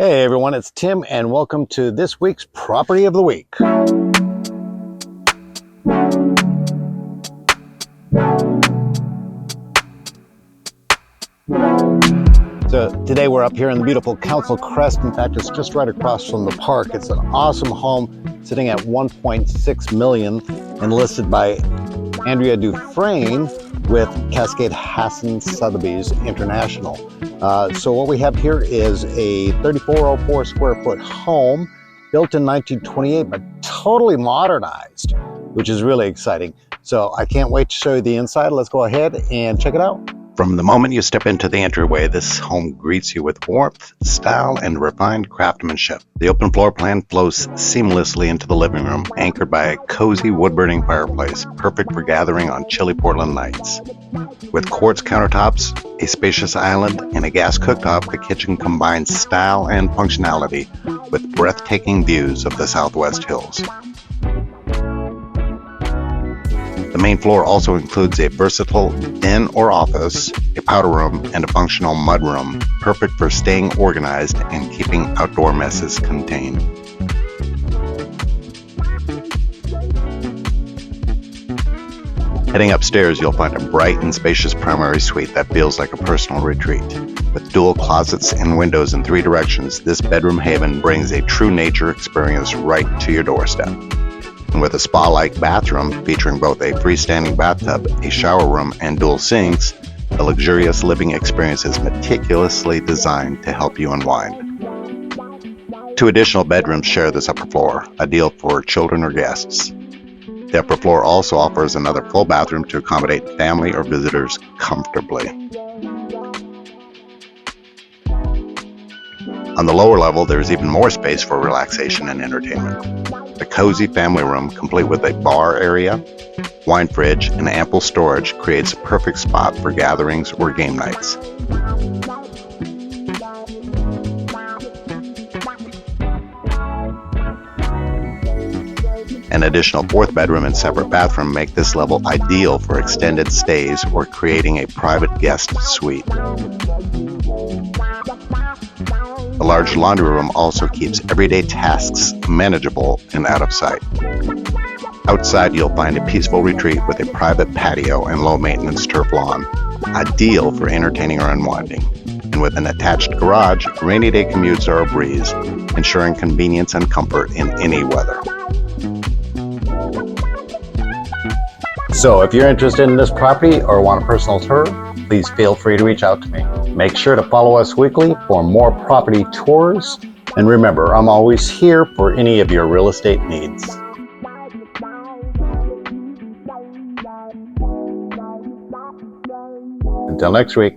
Hey everyone, it's Tim and welcome to this week's Property of the Week. So today we're up here in the beautiful Council Crest. In fact, it's just right across from the park. It's an awesome home sitting at $1.6 million and listed by Andrea Dufresne with Cascade Hassan Sotheby's International. So what we have here is a 3404 square foot home built in 1928, but totally modernized, which is really exciting. So I can't wait to show you the inside. Let's go ahead and check it out. From the moment you step into the entryway, this home greets you with warmth, style, and refined craftsmanship. The open floor plan flows seamlessly into the living room, anchored by a cozy wood-burning fireplace, perfect for gathering on chilly Portland nights. With quartz countertops, a spacious island, and a gas cooktop, the kitchen combines style and functionality with breathtaking views of the Southwest Hills. The main floor also includes a versatile den or office, a powder room, and a functional mud room, perfect for staying organized and keeping outdoor messes contained. Heading upstairs, you'll find a bright and spacious primary suite that feels like a personal retreat. With dual closets and windows in 3 directions, this bedroom haven brings a true nature experience right to your doorstep. And with a spa-like bathroom featuring both a freestanding bathtub, a shower room, and dual sinks, the luxurious living experience is meticulously designed to help you unwind. 2 additional bedrooms share this upper floor, ideal for children or guests. The upper floor also offers another full bathroom to accommodate family or visitors comfortably. On the lower level, there is even more space for relaxation and entertainment. A cozy family room, complete with a bar area, wine fridge, and ample storage, creates a perfect spot for gatherings or game nights. An additional 4th bedroom and separate bathroom make this level ideal for extended stays or creating a private guest suite. The large laundry room also keeps everyday tasks manageable and out of sight. Outside, you'll find a peaceful retreat with a private patio and low-maintenance turf lawn, ideal for entertaining or unwinding. And with an attached garage, rainy day commutes are a breeze, ensuring convenience and comfort in any weather. So if you're interested in this property or want a personal tour, please feel free to reach out to me. Make sure to follow us weekly for more property tours. And remember, I'm always here for any of your real estate needs. Until next week.